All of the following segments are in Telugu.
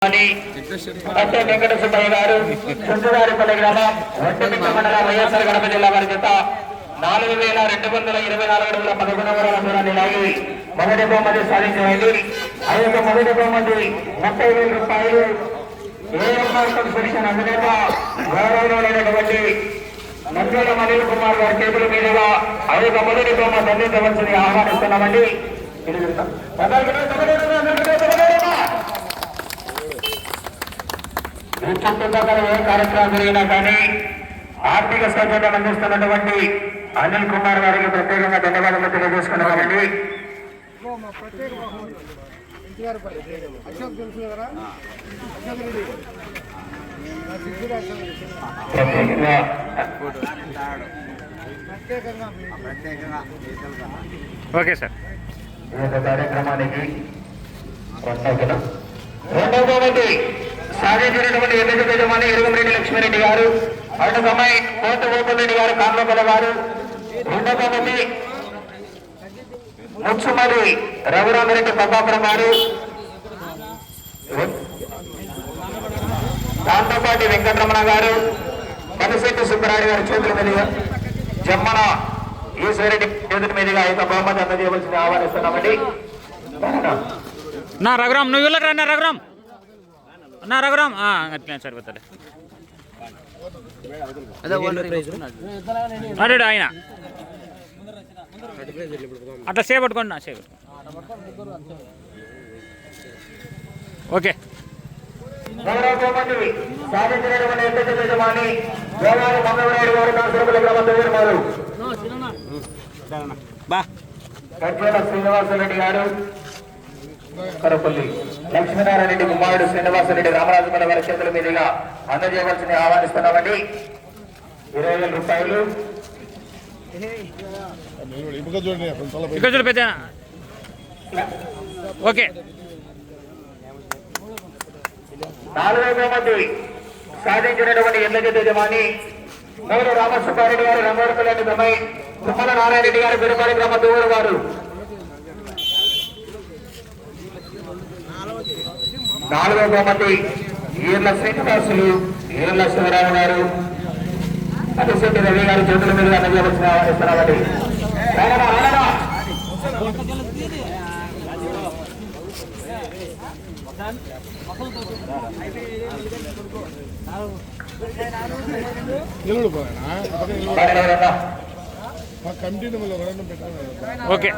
వెంకట సుబ్బయ్య గారు చుంచువారిపల్లి గ్రామం ఒంటిమిట్ట మండలం వైఎస్ఆర్ కడప జిల్లా వారి జత 4224 అడుగుల 11వ దూరాన్ని లాగి మొదటి బహుమతి సాధించండి. ఆ యొక్క మొదటి బహుమతి 30,000 రూపాయలు ఏఎంఆర్ కన్స్ట్రక్షన్ అధినేత గౌరవమైనటువంటి నంద్యాల అనిల్ కుమార్ గారి చేతుల మీదుగా ఆ యొక్క మొదటి బహుమతి అందించవలసింది ఆహ్వానిస్తున్నామండి. ఈ చుట్టుపక్కల ఏ కార్యక్రమం జరిగినా కానీ ఆర్థిక సౌకర్యం అందిస్తున్నటువంటి అనిల్ కుమార్ గారికి ప్రత్యేకంగా ధన్యవాదాలు తెలియజేసుకున్నామండి. Okay sir. ఈ యొక్క కార్యక్రమానికి కొనసాగుతున్నాం. రెండవ బహుమతి సాధించినటువంటి ఎమ్మెల్యే యజమాని ఎరుగమిరెడ్డి లక్ష్మీరెడ్డి గారు, అటు కమ్మాయి కోట గోపాలరెడ్డి గారు కాన్లోపల వారు. రెండవ బహుమతి ముచ్చుమరి రఘురామరెడ్డి పబ్బాపురం గారు, దాంతోపాటి వెంకటరమణ గారు, పనిశెట్టి సుబ్బరాయుడు గారి చేతుల మీదుగా జమ్మన ఈశ్వరెడ్డి చేతుల మీదుగా ఈ బహుమతి అందజేయవలసింది ఆహ్వానిస్తున్నామండి. నా రఘురామ్ నువ్వు వెళ్ళరా నా రఘురామ్ నా రఘురామ్ అట్లా సరిపోతుంది అడు ఆయన అట్లా చేపట్టుకోండి నా చేపట్టు. ఓకే సాధించినటువంటి ఎమ్మెల్యే యజమాని గోవారు మంగళవారు గారు కాన్సరపల్లి గ్రామం వారు గజ్జల శ్రీనివాసరెడ్డి గారు, కరపల్లి లక్ష్మీనారాయణ రెడ్డి కుమారుడు శ్రీనివాసరెడ్డి రామరాజుమల వారి చేతుల మీదుగా అందజేయవలసింది ఆహ్వానిస్తున్నామండి. 20,000 రూపాయలు. ఓకే. 4వ బహుమతి సాధించినటువంటి ఎమ్మెల్యే యజమాని నగరు రామసుబ్బారెడ్డి గారు రంగవరపల్లి తమై తుమ్మల నారాయణ రెడ్డి గారు బిరపాలి గ్రామ దూరు వారు. 4వ బహుమతి ఈర్ల శ్రీనివాసులు ఈర్ల శివరావు గారు, అతిశెట్టి రవి గారి చేతుల మీద అందజేయవలసిన ఆహ్వానిస్తున్నామండి. ఓకే.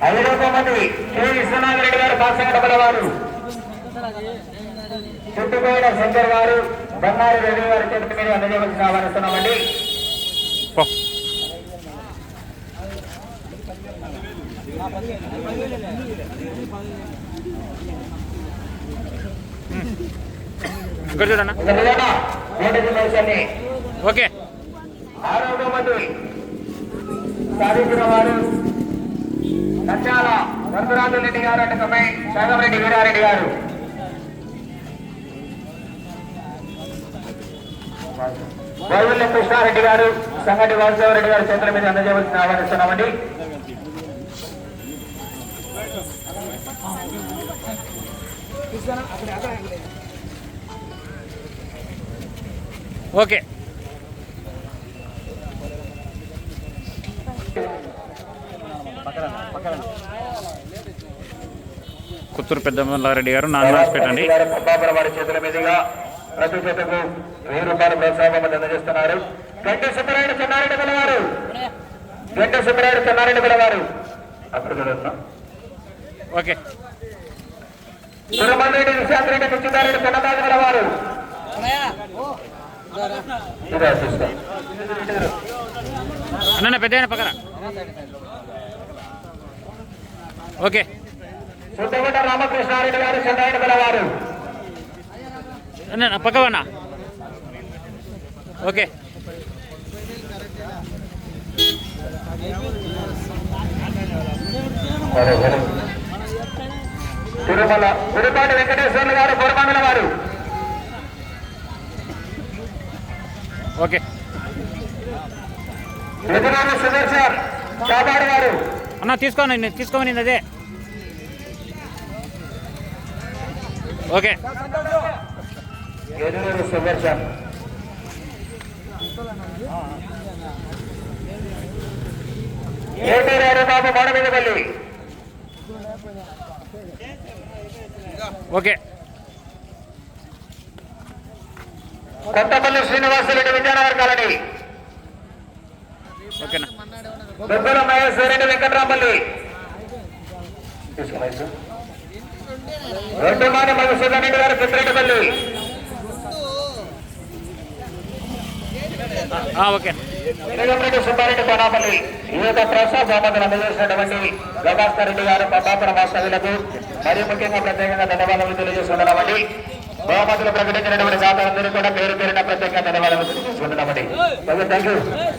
5వ బహుమతి కె విశ్వనాథరెడ్డి గారు కాసంగడపల వారు, చుట్టుకోయిన శంకర్ గారు బన్నారి రవి గారి చేతుల మీద అందజేయవలసిన ఆహ్వానిస్తున్నామండి. ఓకే. 6వ బహుమతి సాధించిన వారు నంద్యాల వరదరాజురెడ్డి గారు, అంటే తమై శాగమరెడ్డి వీరారెడ్డి గారు. గోవిల్ల కృష్ణారెడ్డి గారు, సంగటి వాసుదేవరెడ్డి గారి చేతుల మీద అందజేయవలసిన ఆహ్వానిస్తున్నామండి. ఓకే. కుత్తూరు పెద్దమల్లారెడ్డి గారు నాగరాజ్ పెట్టండి. వారి చేతుల మీదుగా ప్రతి జతకు 1000 రూపాయల ప్రోత్సాహం అందజేస్తున్నారు. గంట సుబ్బరాయుడు చెన్నారెడ్డి పిల్లవారు, గంట సుబ్బరాయుడు చెన్నారెడ్డి పిల్లవారు. అప్పుడు చదువుతున్నాం. ఓకే. సురమరెడ్డి విశాఖరెడ్డి ముచ్చుతారెడ్డి చెన్నదాది పిల్లవారు. అన్న పెద్ద పక్కన. ఓకే. సుద్దగుంట రామకృష్ణారెడ్డి గారు చెన్నారెడ్డి పిల్లవారు. అన్న పక్కవన్నా. ఓకే. తిరుమల తిరుపాటి వెంకటేశ్వర్లు గారు కోరమండల వారు. ఓకే. సుదర్శన్ చాబాడు గారు. అన్న తీసుకోని అదే ఓకే ఎదురు సుదర్శన్ ఏటూరు బాబు మాడమీదపల్లి ఓకే కొత్తపల్లి శ్రీనివాసరెడ్డి విజయనగర్ కాలనీ ఓకేనా బొబ్బల మహేశ్వరరెడ్డి వెంకట్రాంపల్లి రెడ్డిమాని మధుసూదన్ రెడ్డి గారు పెద్దిరెడ్డిపల్లి ఓకే నిజంరెడ్డి సుబ్బారెడ్డి కోనాపల్లి యువత ప్రసాద్ బహుమతులు అందజేసినటువంటి గభాస్కర్ రెడ్డి గారు పద్మాపుర వాస్తవ్యులకు మరియు ముఖ్యంగా ప్రత్యేకంగా ధన్యవాదాలు తెలియజేస్తున్నామండి. బహుమతులు ప్రకటించినటువంటి జాతరందరూ కూడా పేరు పేరున ప్రత్యేకంగా ధన్యవాదాలు తెలియజేస్తున్నామండి. Thank you.